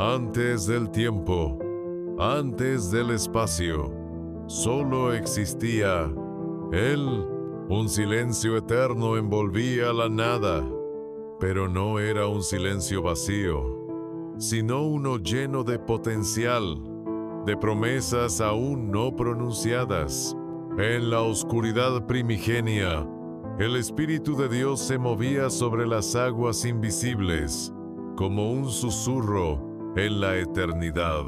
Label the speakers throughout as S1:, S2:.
S1: Antes del tiempo, antes del espacio, solo existía Él. Un silencio eterno envolvía la nada, pero no era un silencio vacío, sino uno lleno de potencial, de promesas aún no pronunciadas. En la oscuridad primigenia, el Espíritu de Dios se movía sobre las aguas invisibles, como un susurro en la eternidad.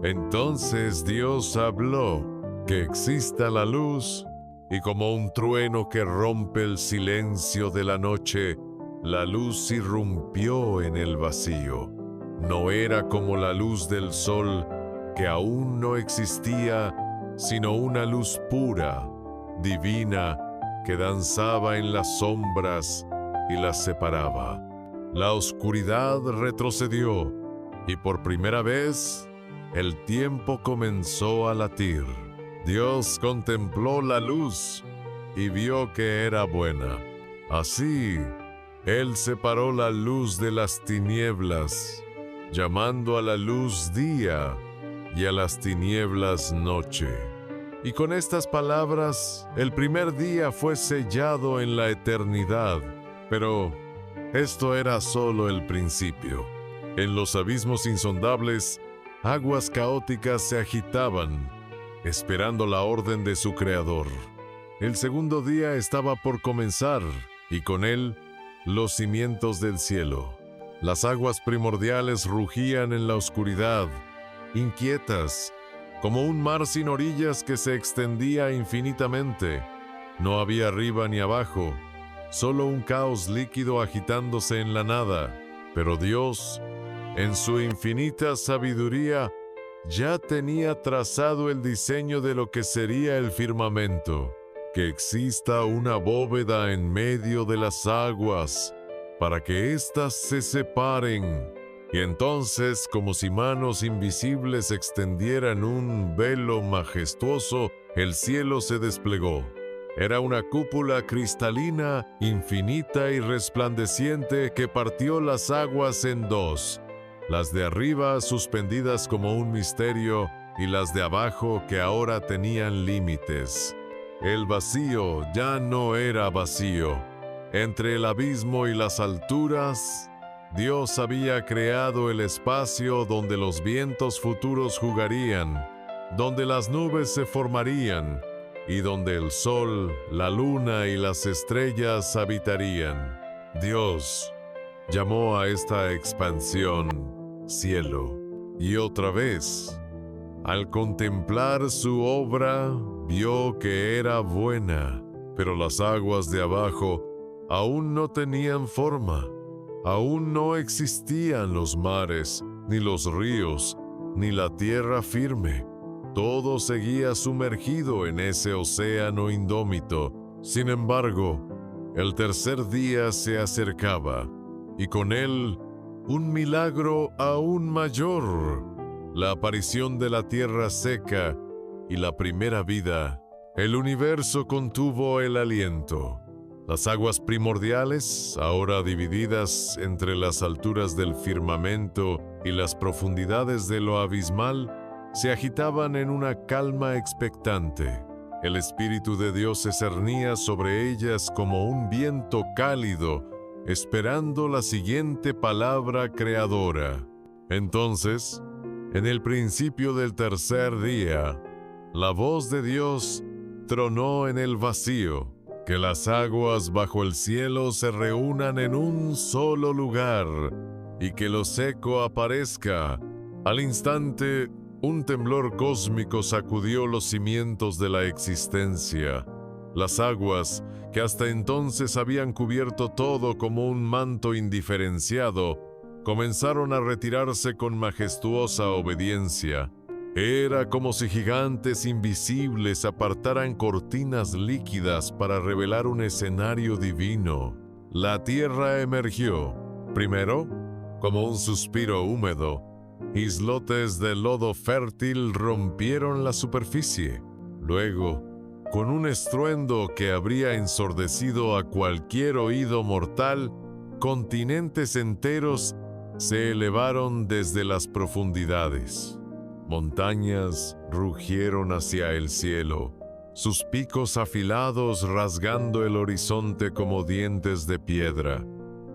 S1: Entonces Dios habló: que exista la luz, y como un trueno que rompe el silencio de la noche, la luz irrumpió en el vacío. No era como la luz del sol, que aún no existía, sino una luz pura, divina, que danzaba en las sombras y las separaba. La oscuridad retrocedió, y por primera vez, el tiempo comenzó a latir. Dios contempló la luz y vio que era buena. Así, Él separó la luz de las tinieblas, llamando a la luz día y a las tinieblas noche. Y con estas palabras, el primer día fue sellado en la eternidad. Pero esto era solo el principio. En los abismos insondables, aguas caóticas se agitaban, esperando la orden de su Creador. El segundo día estaba por comenzar, y con él, los cimientos del cielo. Las aguas primordiales rugían en la oscuridad, inquietas, como un mar sin orillas que se extendía infinitamente. No había arriba ni abajo, solo un caos líquido agitándose en la nada. Pero Dios, en su infinita sabiduría, ya tenía trazado el diseño de lo que sería el firmamento, que exista una bóveda en medio de las aguas, para que éstas se separen, y entonces, como si manos invisibles extendieran un velo majestuoso, el cielo se desplegó. Era una cúpula cristalina, infinita y resplandeciente, que partió las aguas en dos, las de arriba suspendidas como un misterio y las de abajo que ahora tenían límites. El vacío ya no era vacío. Entre el abismo y las alturas, Dios había creado el espacio donde los vientos futuros jugarían, donde las nubes se formarían y donde el sol, la luna y las estrellas habitarían. Dios llamó a esta expansión cielo. Y otra vez, al contemplar su obra, vio que era buena, pero las aguas de abajo aún no tenían forma. Aún no existían los mares, ni los ríos, ni la tierra firme. Todo seguía sumergido en ese océano indómito. Sin embargo, el tercer día se acercaba, y con él un milagro aún mayor: la aparición de la tierra seca y la primera vida. El universo contuvo el aliento. Las aguas primordiales, ahora divididas entre las alturas del firmamento y las profundidades de lo abismal, se agitaban en una calma expectante. El Espíritu de Dios se cernía sobre ellas como un viento cálido, esperando la siguiente palabra creadora. Entonces, en el principio del tercer día, la voz de Dios tronó en el vacío: que las aguas bajo el cielo se reúnan en un solo lugar, y que lo seco aparezca. Al instante, un temblor cósmico sacudió los cimientos de la existencia. Las aguas, que hasta entonces habían cubierto todo como un manto indiferenciado, comenzaron a retirarse con majestuosa obediencia. Era como si gigantes invisibles apartaran cortinas líquidas para revelar un escenario divino. La tierra emergió, primero, como un suspiro húmedo. Islotes de lodo fértil rompieron la superficie. Luego, con un estruendo que habría ensordecido a cualquier oído mortal, continentes enteros se elevaron desde las profundidades. Montañas rugieron hacia el cielo, sus picos afilados rasgando el horizonte como dientes de piedra.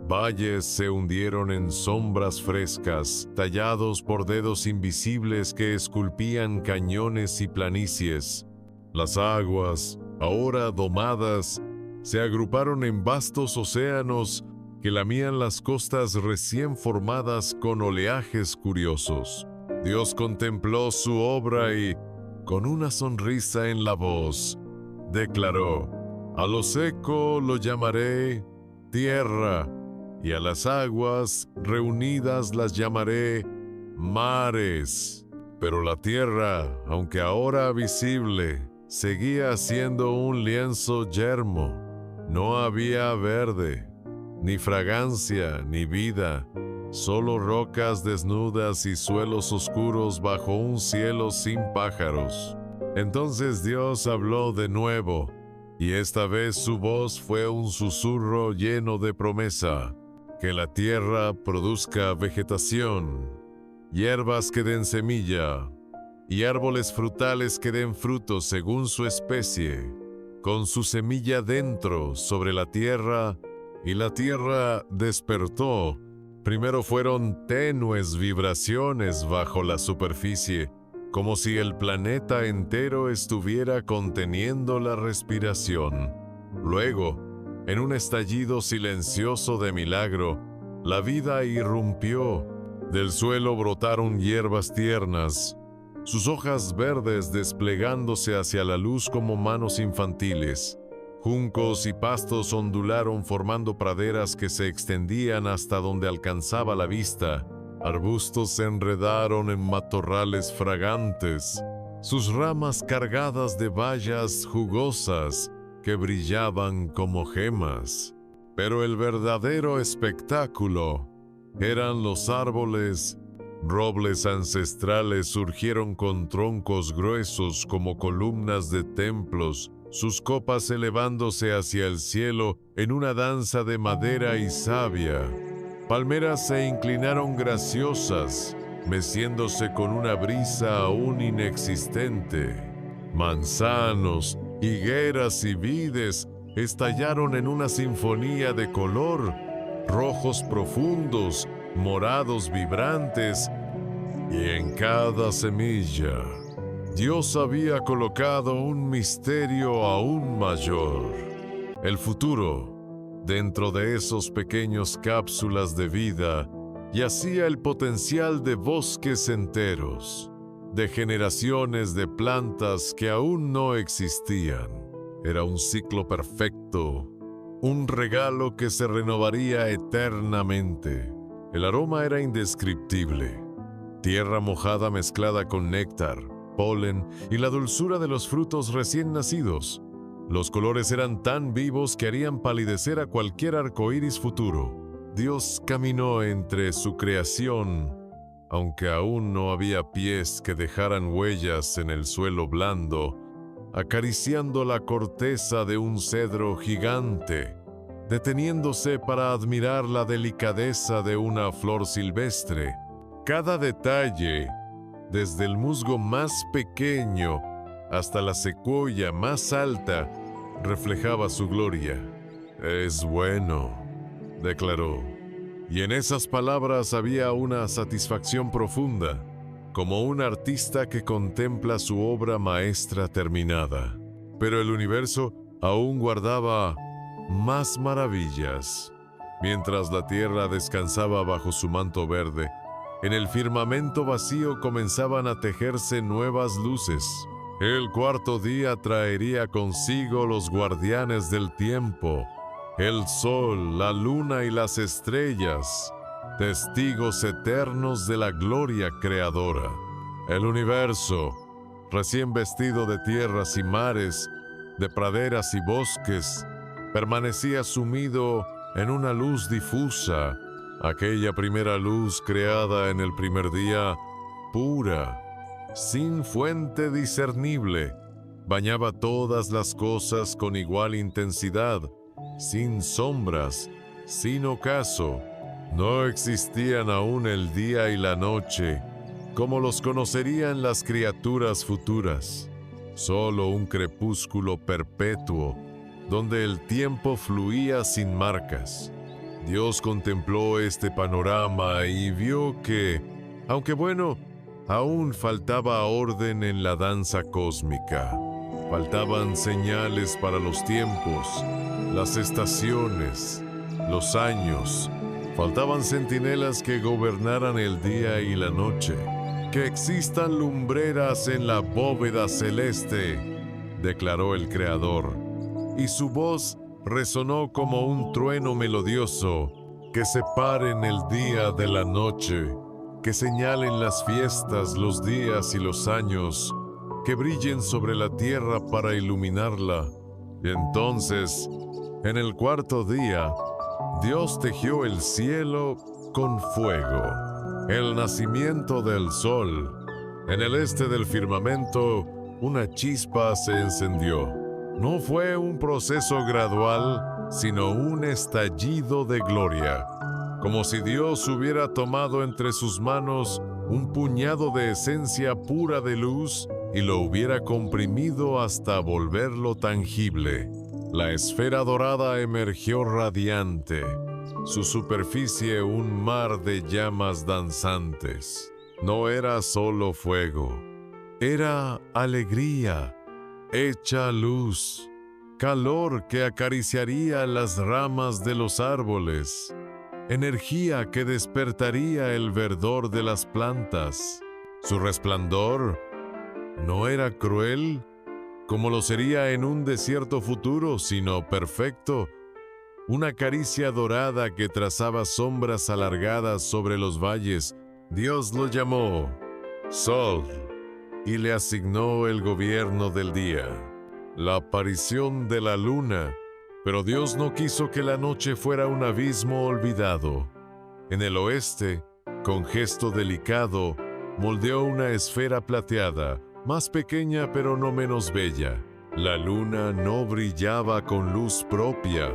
S1: Valles se hundieron en sombras frescas, tallados por dedos invisibles que esculpían cañones y planicies. Las aguas, ahora domadas, se agruparon en vastos océanos que lamían las costas recién formadas con oleajes curiosos. Dios contempló su obra y, con una sonrisa en la voz, declaró: «A lo seco lo llamaré tierra, y a las aguas reunidas las llamaré mares». Pero la tierra, aunque ahora visible, seguía siendo un lienzo yermo. No había verde, ni fragancia, ni vida, solo rocas desnudas y suelos oscuros bajo un cielo sin pájaros. Entonces Dios habló de nuevo, y esta vez su voz fue un susurro lleno de promesa: que la tierra produzca vegetación, hierbas que den semilla, y árboles frutales que den frutos según su especie, con su semilla dentro sobre la tierra. Y la tierra despertó. Primero fueron tenues vibraciones bajo la superficie, como si el planeta entero estuviera conteniendo la respiración. Luego, en un estallido silencioso de milagro, la vida irrumpió. Del suelo brotaron hierbas tiernas, sus hojas verdes desplegándose hacia la luz como manos infantiles. Juncos y pastos ondularon formando praderas que se extendían hasta donde alcanzaba la vista. Arbustos se enredaron en matorrales fragantes, sus ramas cargadas de bayas jugosas que brillaban como gemas. Pero el verdadero espectáculo eran los árboles. Robles ancestrales surgieron con troncos gruesos como columnas de templos, sus copas elevándose hacia el cielo en una danza de madera y savia. Palmeras se inclinaron graciosas, meciéndose con una brisa aún inexistente. Manzanos, higueras y vides estallaron en una sinfonía de color, rojos profundos, morados vibrantes, y en cada semilla Dios había colocado un misterio aún mayor. El futuro, dentro de esos pequeños cápsulas de vida, yacía el potencial de bosques enteros, de generaciones de plantas que aún no existían. Era un ciclo perfecto, un regalo que se renovaría eternamente. El aroma era indescriptible. Tierra mojada mezclada con néctar, polen y la dulzura de los frutos recién nacidos. Los colores eran tan vivos que harían palidecer a cualquier arcoíris futuro. Dios caminó entre su creación, aunque aún no había pies que dejaran huellas en el suelo blando, acariciando la corteza de un cedro gigante, deteniéndose para admirar la delicadeza de una flor silvestre. Cada detalle, desde el musgo más pequeño hasta la secuoya más alta, reflejaba su gloria. «Es bueno», declaró, y en esas palabras había una satisfacción profunda, como un artista que contempla su obra maestra terminada. Pero el universo aún guardaba más maravillas. Mientras la tierra descansaba bajo su manto verde, en el firmamento vacío comenzaban a tejerse nuevas luces. El cuarto día traería consigo los guardianes del tiempo, el sol, la luna y las estrellas, testigos eternos de la gloria creadora. El universo, recién vestido de tierras y mares, de praderas y bosques, permanecía sumido en una luz difusa, aquella primera luz creada en el primer día, pura, sin fuente discernible, bañaba todas las cosas con igual intensidad, sin sombras, sin ocaso, No existían aún el día y la noche, como los conocerían las criaturas futuras. Solo un crepúsculo perpetuo, donde el tiempo fluía sin marcas. Dios contempló este panorama y vio que, aunque bueno, aún faltaba orden en la danza cósmica. Faltaban señales para los tiempos, las estaciones, los años. Faltaban centinelas que gobernaran el día y la noche. Que existan lumbreras en la bóveda celeste, declaró el Creador, y su voz resonó como un trueno melodioso, que separen el día de la noche, que señalen las fiestas, los días y los años, que brillen sobre la tierra para iluminarla. Y entonces, en el cuarto día, Dios tejió el cielo con fuego. El nacimiento del sol. En el este del firmamento, una chispa se encendió. No fue un proceso gradual, sino un estallido de gloria, como si Dios hubiera tomado entre sus manos un puñado de esencia pura de luz y lo hubiera comprimido hasta volverlo tangible. La esfera dorada emergió radiante, su superficie un mar de llamas danzantes. No era solo fuego, era alegría, hecha luz, calor que acariciaría las ramas de los árboles, energía que despertaría el verdor de las plantas. Su resplandor no era cruel, como lo sería en un desierto futuro, sino perfecto, una caricia dorada que trazaba sombras alargadas sobre los valles. Dios lo llamó Sol y le asignó el gobierno del día, la aparición de la luna, pero Dios no quiso que la noche fuera un abismo olvidado. En el oeste, con gesto delicado, moldeó una esfera plateada, más pequeña pero no menos bella. La luna no brillaba con luz propia,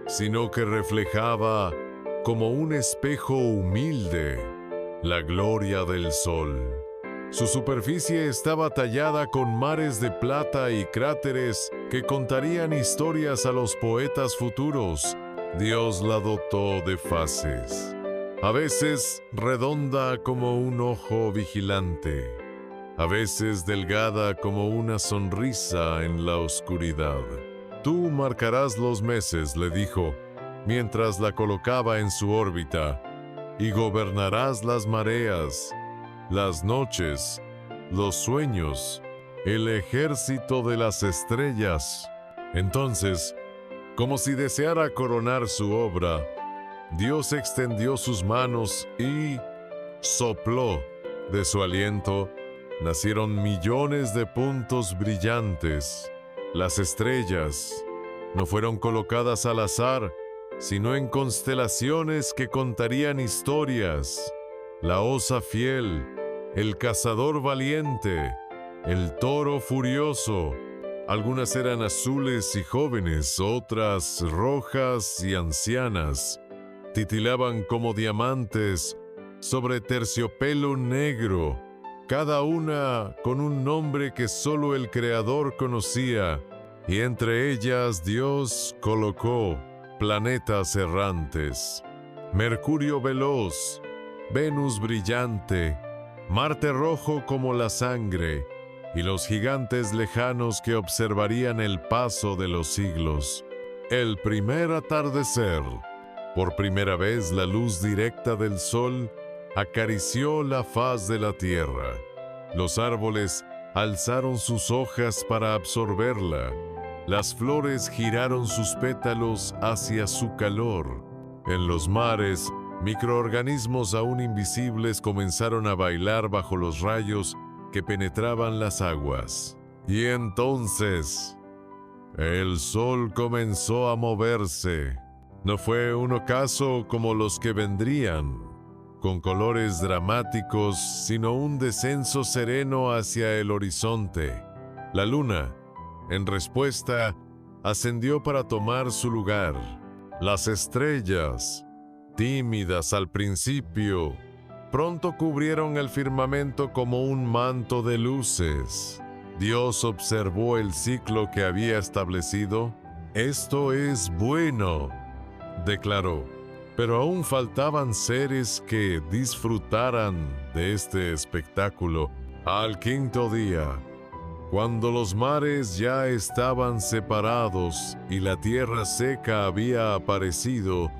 S1: sino que reflejaba, como un espejo humilde, la gloria del sol. Su superficie estaba tallada con mares de plata y cráteres que contarían historias a los poetas futuros. Dios la dotó de fases, a veces redonda como un ojo vigilante, a veces delgada como una sonrisa en la oscuridad. Tú marcarás los meses, le dijo, mientras la colocaba en su órbita, y gobernarás las mareas, las noches, los sueños, el ejército de las estrellas. Entonces, como si deseara coronar su obra, Dios extendió sus manos y sopló. De su aliento nacieron millones de puntos brillantes. Las estrellas no fueron colocadas al azar, sino en constelaciones que contarían historias. La osa fiel, el cazador valiente, el toro furioso. Algunas eran azules y jóvenes, otras rojas y ancianas. Titilaban como diamantes sobre terciopelo negro, cada una con un nombre que solo el Creador conocía, y entre ellas Dios colocó planetas errantes. Mercurio veloz, Venus brillante, Marte rojo como la sangre, y los gigantes lejanos que observarían el paso de los siglos. El primer atardecer. Por primera vez la luz directa del sol acarició la faz de la tierra. Los árboles alzaron sus hojas para absorberla. Las flores giraron sus pétalos hacia su calor. En los mares, microorganismos aún invisibles comenzaron a bailar bajo los rayos que penetraban las aguas. Y entonces, el sol comenzó a moverse. No fue un ocaso como los que vendrían, con colores dramáticos, sino un descenso sereno hacia el horizonte. La luna, en respuesta, ascendió para tomar su lugar. Las estrellas, tímidas al principio, pronto cubrieron el firmamento como un manto de luces. Dios observó el ciclo que había establecido. «Esto es bueno», declaró. Pero aún faltaban seres que disfrutaran de este espectáculo. Al quinto día, cuando los mares ya estaban separados y la tierra seca había aparecido,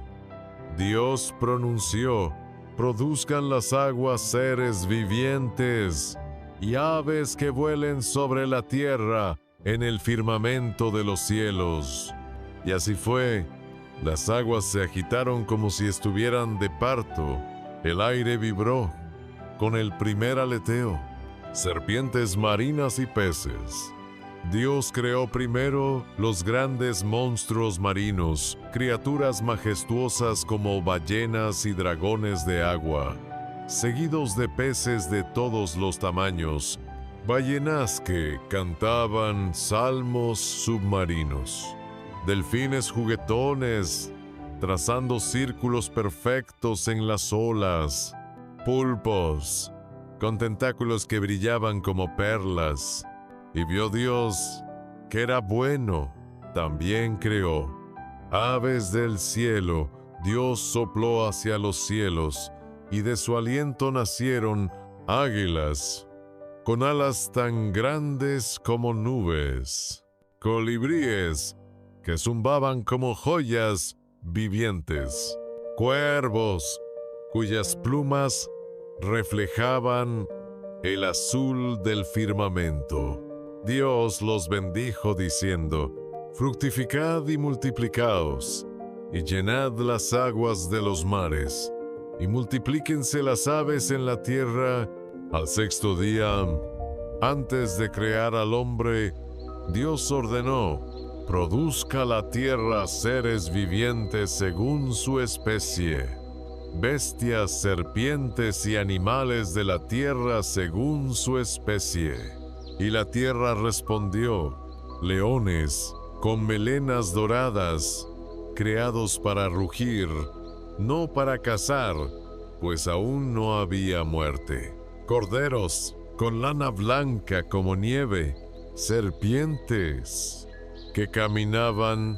S1: Dios pronunció: «Produzcan las aguas seres vivientes y aves que vuelen sobre la tierra en el firmamento de los cielos». Y así fue. Las aguas se agitaron como si estuvieran de parto. El aire vibró con el primer aleteo. Serpientes marinas y peces. Dios creó primero los grandes monstruos marinos, criaturas majestuosas como ballenas y dragones de agua, seguidos de peces de todos los tamaños, ballenas que cantaban salmos submarinos, delfines juguetones, trazando círculos perfectos en las olas, pulpos, con tentáculos que brillaban como perlas. Y vio Dios que era bueno. También creó aves del cielo. Dios sopló hacia los cielos, y de su aliento nacieron águilas, con alas tan grandes como nubes, colibríes que zumbaban como joyas vivientes, cuervos cuyas plumas reflejaban el azul del firmamento. Dios los bendijo diciendo: «Fructificad y multiplicaos, y llenad las aguas de los mares, y multiplíquense las aves en la tierra». Al sexto día, antes de crear al hombre, Dios ordenó: «Produzca la tierra seres vivientes según su especie, bestias, serpientes y animales de la tierra según su especie». Y la tierra respondió: «Leones con melenas doradas, creados para rugir, no para cazar, pues aún no había muerte. Corderos con lana blanca como nieve, serpientes que caminaban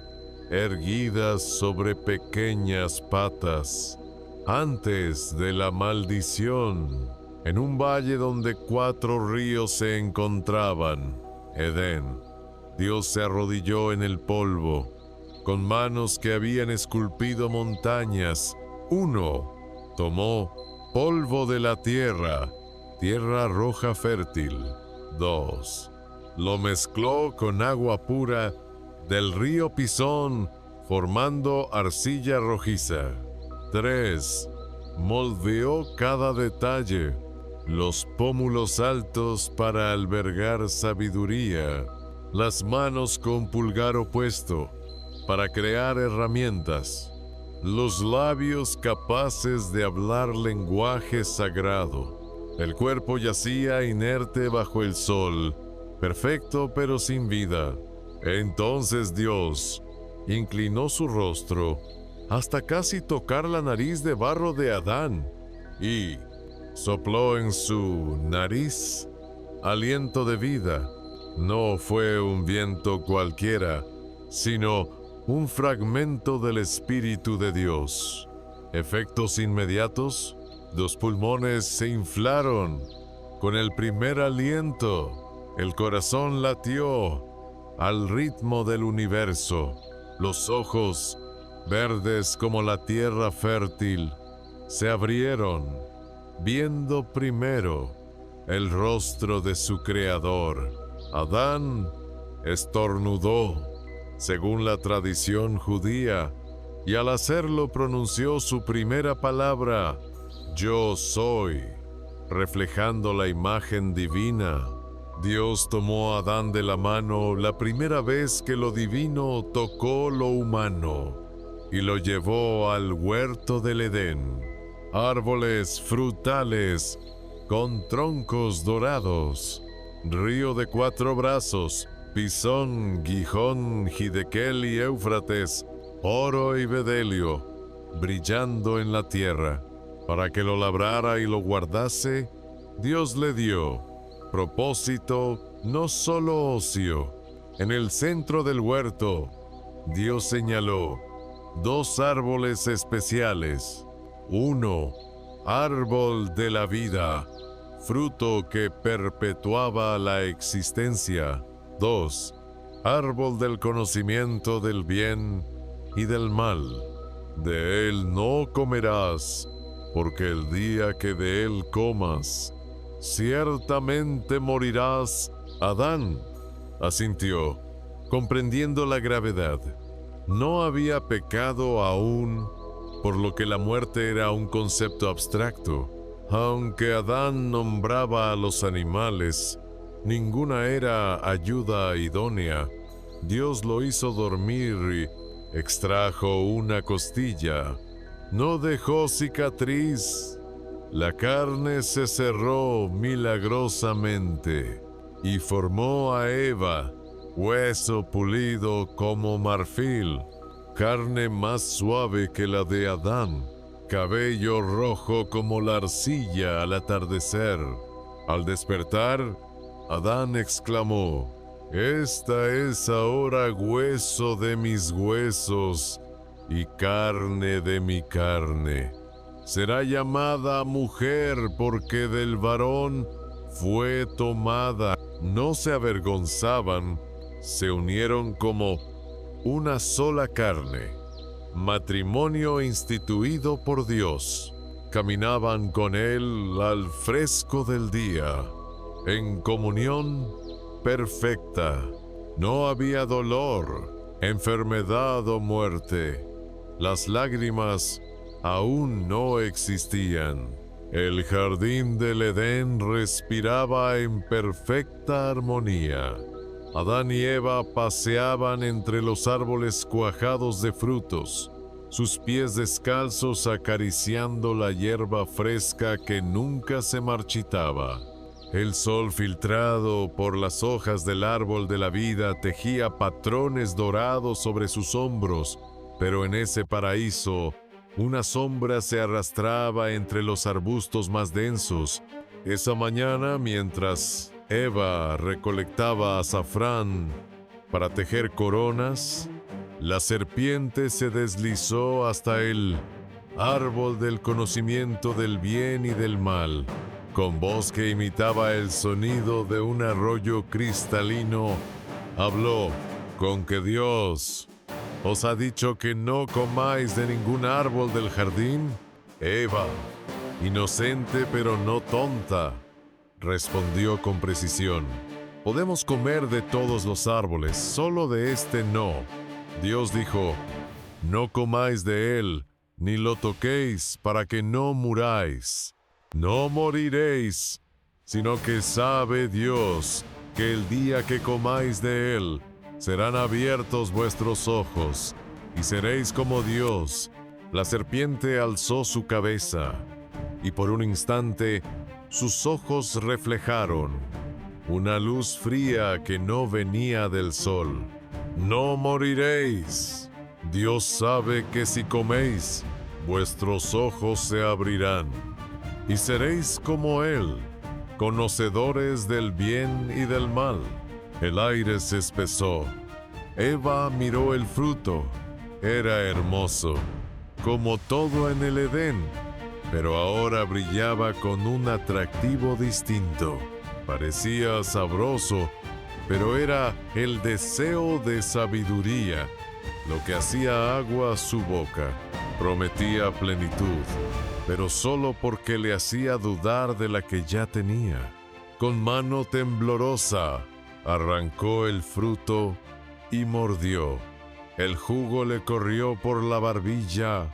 S1: erguidas sobre pequeñas patas, antes de la maldición, en un valle donde 4 ríos se encontraban, Edén. Dios se arrodilló en el polvo, con manos que habían esculpido montañas. 1. Tomó polvo de la tierra, tierra roja fértil. 2. Lo mezcló con agua pura del río Pisón, formando arcilla rojiza. 3. Moldeó cada detalle, los pómulos altos para albergar sabiduría, las manos con pulgar opuesto para crear herramientas, los labios capaces de hablar lenguaje sagrado. El cuerpo yacía inerte bajo el sol, perfecto pero sin vida. Entonces Dios inclinó su rostro hasta casi tocar la nariz de barro de Adán y sopló en su nariz aliento de vida. No fue un viento cualquiera, sino un fragmento del Espíritu de Dios. Efectos inmediatos: los pulmones se inflaron. Con el primer aliento, el corazón latió al ritmo del universo. Los ojos, verdes como la tierra fértil, se abrieron, viendo primero el rostro de su Creador. Adán estornudó, según la tradición judía, y al hacerlo pronunció su primera palabra: «Yo soy», reflejando la imagen divina. Dios tomó a Adán de la mano la primera vez que lo divino tocó lo humano y lo llevó al huerto del Edén. Árboles frutales con troncos dorados, río de 4 brazos, Pisón, Gijón, Hidekel y Éufrates, oro y bedelio, brillando en la tierra. Para que lo labrara y lo guardase, Dios le dio propósito, no solo ocio. En el centro del huerto, Dios señaló 2 árboles especiales. 1, árbol de la vida, fruto que perpetuaba la existencia. 2, árbol del conocimiento del bien y del mal. De él no comerás, porque el día que de él comas, ciertamente morirás. Adán asintió, comprendiendo la gravedad. No había pecado aún, por lo que la muerte era un concepto abstracto. Aunque Adán nombraba a los animales, ninguna era ayuda idónea. Dios lo hizo dormir y extrajo una costilla. No dejó cicatriz. La carne se cerró milagrosamente y formó a Eva, hueso pulido como marfil, carne más suave que la de Adán, cabello rojo como la arcilla al atardecer. Al despertar, Adán exclamó: «Esta es ahora hueso de mis huesos y carne de mi carne. Será llamada mujer porque del varón fue tomada». No se avergonzaban, se unieron como una sola carne. Matrimonio instituido por Dios. Caminaban con él al fresco del día, en comunión perfecta. No había dolor, enfermedad o muerte. Las lágrimas aún no existían. El jardín del Edén respiraba en perfecta armonía. Adán y Eva paseaban entre los árboles cuajados de frutos, sus pies descalzos acariciando la hierba fresca que nunca se marchitaba. El sol filtrado por las hojas del árbol de la vida tejía patrones dorados sobre sus hombros, pero en ese paraíso una sombra se arrastraba entre los arbustos más densos. Esa mañana, mientras Eva recolectaba azafrán para tejer coronas, la serpiente se deslizó hasta el árbol del conocimiento del bien y del mal. Con voz que imitaba el sonido de un arroyo cristalino, habló: «Con que Dios ¿os ha dicho que no comáis de ningún árbol del jardín?» Eva, inocente pero no tonta, respondió con precisión: «Podemos comer de todos los árboles, solo de este no». Dios dijo: «No comáis de él, ni lo toquéis, para que no muráis. No moriréis, sino que sabe Dios que el día que comáis de él, serán abiertos vuestros ojos, y seréis como Dios». La serpiente alzó su cabeza, y por un instante sus ojos reflejaron una luz fría que no venía del sol. «No moriréis. Dios sabe que si coméis, vuestros ojos se abrirán, y seréis como Él, conocedores del bien y del mal». El aire se espesó. Eva miró el fruto. Era hermoso, como todo en el Edén, pero ahora brillaba con un atractivo distinto. Parecía sabroso, pero era el deseo de sabiduría lo que hacía agua su boca. Prometía plenitud, pero solo porque le hacía dudar de la que ya tenía. Con mano temblorosa, arrancó el fruto y mordió. El jugo le corrió por la barbilla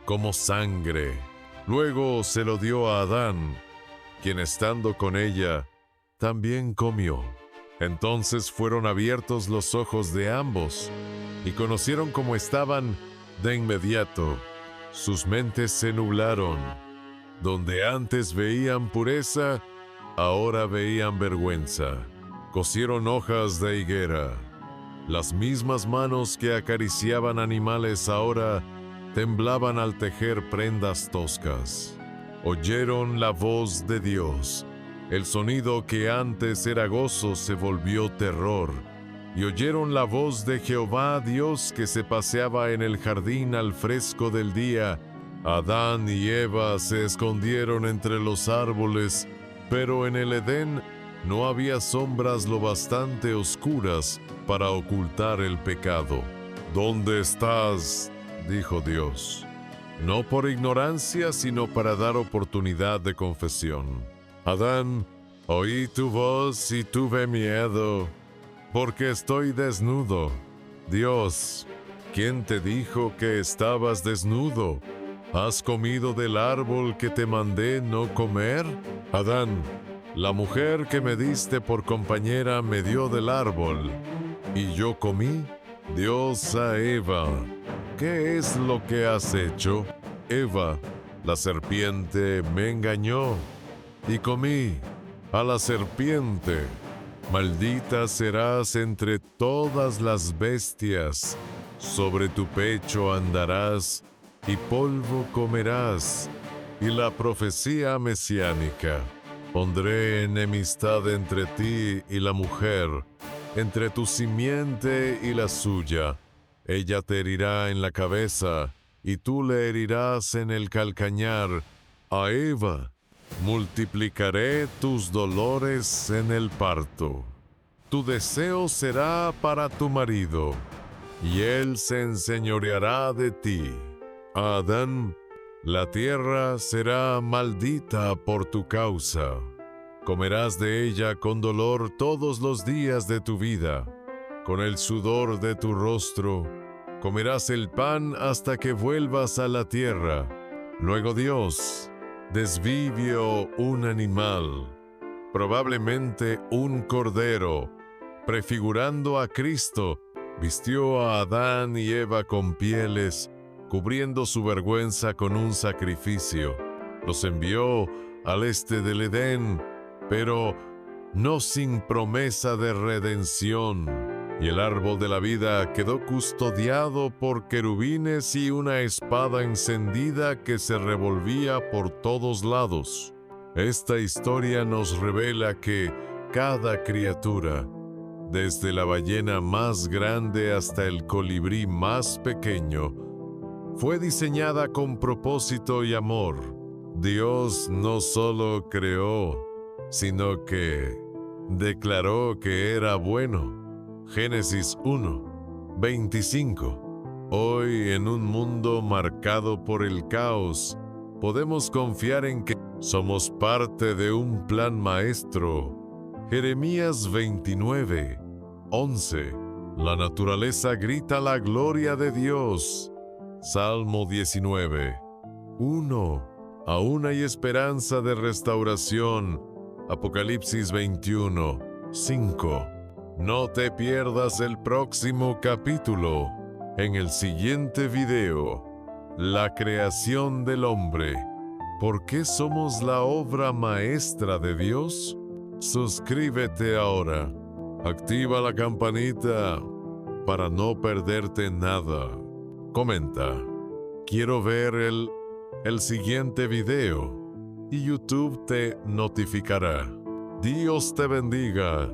S1: como sangre. Luego se lo dio a Adán, quien estando con ella, también comió. Entonces fueron abiertos los ojos de ambos y conocieron cómo estaban de inmediato. Sus mentes se nublaron. Donde antes veían pureza, ahora veían vergüenza. Cosieron hojas de higuera. Las mismas manos que acariciaban animales ahora temblaban al tejer prendas toscas. Oyeron la voz de Dios. El sonido que antes era gozo se volvió terror. Y oyeron la voz de Jehová Dios que se paseaba en el jardín al fresco del día. Adán y Eva se escondieron entre los árboles, pero en el Edén no había sombras lo bastante oscuras para ocultar el pecado. ¿Dónde estás?, dijo Dios. No por ignorancia, sino para dar oportunidad de confesión. Adán, oí tu voz y tuve miedo, porque estoy desnudo. Dios, ¿quién te dijo que estabas desnudo? ¿Has comido del árbol que te mandé no comer? Adán, la mujer que me diste por compañera me dio del árbol, y yo comí. Dios a Eva, ¿qué es lo que has hecho? Eva, la serpiente me engañó, y comí. A la serpiente, maldita serás entre todas las bestias, sobre tu pecho andarás, y polvo comerás. Y la profecía mesiánica: pondré enemistad entre ti y la mujer, entre tu simiente y la suya. Ella te herirá en la cabeza, y tú le herirás en el calcañar. A Eva multiplicaré tus dolores en el parto. Tu deseo será para tu marido, y él se enseñoreará de ti. A Adán, la tierra será maldita por tu causa. Comerás de ella con dolor todos los días de tu vida. Con el sudor de tu rostro comerás el pan hasta que vuelvas a la tierra. Luego Dios desvivió un animal, probablemente un cordero, prefigurando a Cristo. Vistió a Adán y Eva con pieles, cubriendo su vergüenza con un sacrificio. Los envió al este del Edén, pero no sin promesa de redención. Y el árbol de la vida quedó custodiado por querubines y una espada encendida que se revolvía por todos lados. Esta historia nos revela que cada criatura, desde la ballena más grande hasta el colibrí más pequeño, fue diseñada con propósito y amor. Dios no solo creó, sino que declaró que era bueno. Génesis 1, 25. Hoy, en un mundo marcado por el caos, podemos confiar en que somos parte de un plan maestro. Jeremías 29, 11. La naturaleza grita la gloria de Dios. Salmo 19, 1. Aún hay esperanza de restauración. Apocalipsis 21, 5. No te pierdas el próximo capítulo. En el siguiente video, la creación del hombre. ¿Por qué somos la obra maestra de Dios? Suscríbete ahora. Activa la campanita para no perderte nada. Comenta: quiero ver el siguiente video, y YouTube te notificará. Dios te bendiga.